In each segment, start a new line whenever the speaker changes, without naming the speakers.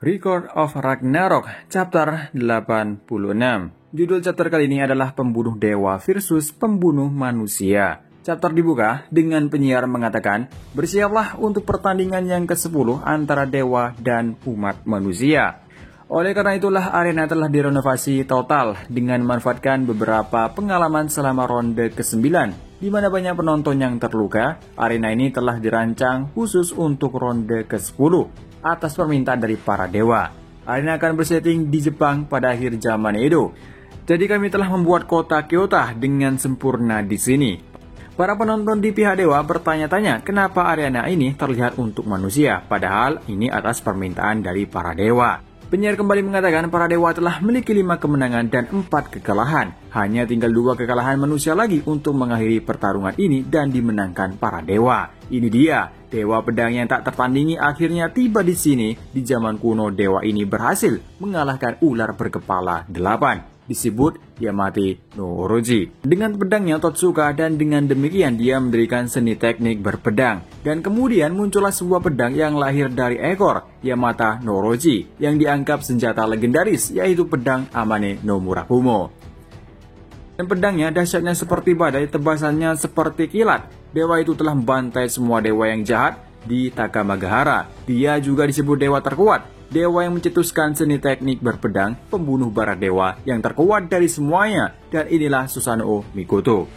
Record of Ragnarok, chapter 86. Judul chapter kali ini adalah Pembunuh Dewa versus Pembunuh Manusia. Chapter dibuka dengan penyiar mengatakan, bersiaplah untuk pertandingan yang ke-10 antara dewa dan umat manusia. Oleh karena itulah arena telah direnovasi total dengan memanfaatkan beberapa pengalaman selama ronde ke-9. Di mana banyak penonton yang terluka, arena ini telah dirancang khusus untuk ronde ke-10. Atas permintaan dari para dewa. Arena akan bersetting di Jepang pada akhir zaman Edo. Jadi kami telah membuat kota Kyoto dengan sempurna di sini. Para penonton di pihak dewa bertanya-tanya kenapa arena ini terlihat untuk manusia, padahal ini atas permintaan dari para dewa. Penyiar kembali mengatakan para dewa telah memiliki 5 kemenangan dan 4 kekalahan. Hanya tinggal 2 kekalahan manusia lagi untuk mengakhiri pertarungan ini dan dimenangkan para dewa. Ini dia, dewa pedang yang tak tertandingi akhirnya tiba di sini. Di zaman kuno dewa ini berhasil mengalahkan ular berkepala 8. Disebut Yamate no Orochi. Dengan pedangnya Totsuka dan dengan demikian dia mendirikan seni teknik berpedang. Dan kemudian muncullah sebuah pedang yang lahir dari ekor Yamata no Orochi yang dianggap senjata legendaris, yaitu pedang Amane no Murakumo. Dan pedangnya dahsyatnya seperti badai, tebasannya seperti kilat. Dewa itu telah membantai semua dewa yang jahat di Takamagahara. Dia juga disebut dewa terkuat, dewa yang mencetuskan seni teknik berpedang, pembunuh bara dewa yang terkuat dari semuanya. Dan inilah Susanoo Mikoto.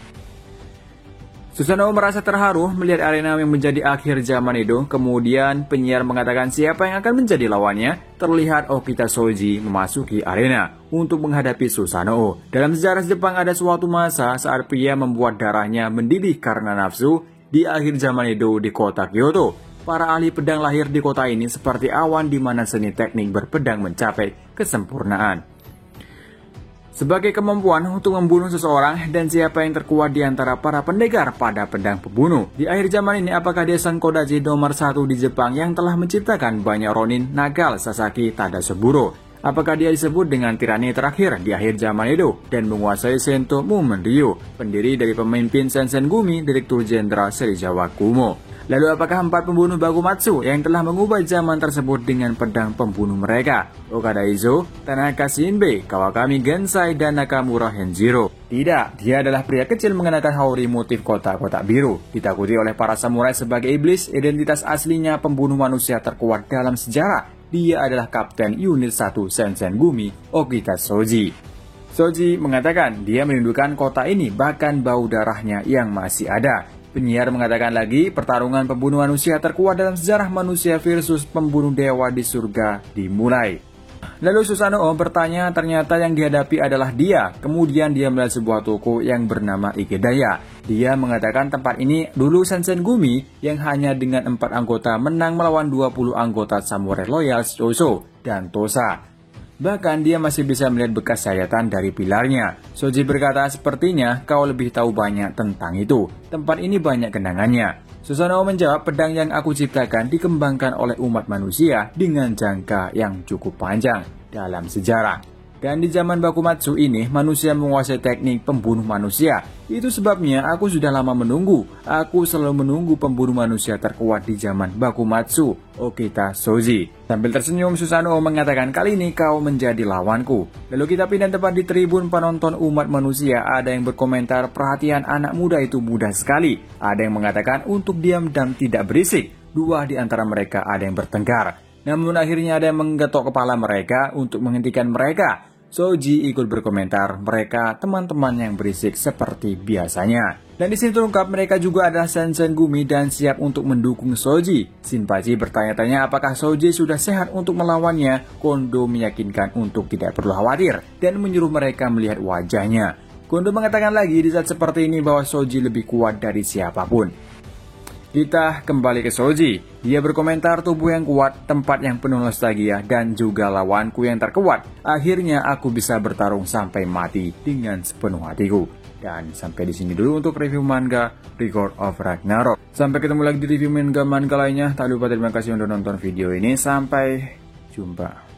Susanoo merasa terharu melihat arena yang menjadi akhir zaman Edo. Kemudian penyiar mengatakan siapa yang akan menjadi lawannya. Terlihat Okita Shoji memasuki arena untuk menghadapi Susanoo. Dalam sejarah Jepang ada suatu masa saat pria membuat darahnya mendidih karena nafsu di akhir zaman Edo di kota Kyoto. Para ahli pedang lahir di kota ini seperti awan di mana seni teknik berpedang mencapai kesempurnaan. Sebagai kemampuan untuk membunuh seseorang dan siapa yang terkuat di antara para pendekar pada pedang pembunuh. Di akhir zaman ini apakah dia San Kodachi nomor 1 di Jepang yang telah menciptakan banyak Ronin Nagal Sasaki Tadasuburo? Apakah dia disebut dengan tirani terakhir di akhir zaman Edo dan menguasai Sento Mumenryo, pendiri dari pemimpin Shinsengumi, Direktur Jenderal Serizawa Kumo? Lalu apakah 4 pembunuh Bakumatsu yang telah mengubah zaman tersebut dengan pedang pembunuh mereka? Okada Izo, Tanaka Shinbei, Kawakami Gensai, dan Nakamura Henjiro? Tidak, dia adalah pria kecil mengenakan haori motif kotak-kotak biru. Ditakuti oleh para samurai sebagai iblis, identitas aslinya pembunuh manusia terkuat dalam sejarah. Dia adalah Kapten Unit 1 Shinsengumi, Okita Shoji. Shoji mengatakan dia merindukan kota ini, bahkan bau darahnya yang masih ada. Penyiar mengatakan lagi, pertarungan pembunuh manusia terkuat dalam sejarah manusia versus pembunuh dewa di surga dimulai. Lalu Susanoo bertanya, ternyata yang dihadapi adalah dia. Kemudian dia melihat sebuah toko yang bernama Ikedaya. Dia mengatakan tempat ini dulu Shinsengumi yang hanya dengan 4 anggota menang melawan 20 anggota samurai loyal Shoujo dan Tosa. Bahkan dia masih bisa melihat bekas sayatan dari pilarnya. Shoji berkata, sepertinya kau lebih tahu banyak tentang itu. Tempat ini banyak kenangannya. Susanoo menjawab, pedang yang aku ciptakan dikembangkan oleh umat manusia dengan jangka yang cukup panjang dalam sejarah. Dan di zaman Bakumatsu ini, manusia menguasai teknik pembunuh manusia. Itu sebabnya aku sudah lama menunggu. Aku selalu menunggu pembunuh manusia terkuat di zaman Bakumatsu, Okita Shoji. Sambil tersenyum, Susanoo mengatakan, kali ini kau menjadi lawanku. Lalu kita pindah tempat di tribun penonton umat manusia. Ada yang berkomentar, perhatian anak muda itu mudah sekali. Ada yang mengatakan untuk diam dan tidak berisik. 2 di antara mereka ada yang bertengkar. Namun akhirnya ada yang menggetok kepala mereka untuk menghentikan mereka. Shoji ikut berkomentar, mereka teman-teman yang berisik seperti biasanya. Dan di sini terungkap mereka juga adalah Shinsengumi dan siap untuk mendukung Shoji. Shinpachi bertanya-tanya apakah Shoji sudah sehat untuk melawannya. Kondo meyakinkan untuk tidak perlu khawatir dan menyuruh mereka melihat wajahnya. Kondo mengatakan lagi di saat seperti ini bahwa Shoji lebih kuat dari siapapun. Kita kembali ke Shoji. Dia berkomentar, tubuh yang kuat, tempat yang penuh nostalgia, dan juga lawanku yang terkuat. Akhirnya aku bisa bertarung sampai mati dengan sepenuh hatiku. Dan sampai di sini dulu untuk review manga Record of Ragnarok. Sampai ketemu lagi di review manga lainnya. Tak lupa terima kasih untuk nonton video ini. Sampai jumpa.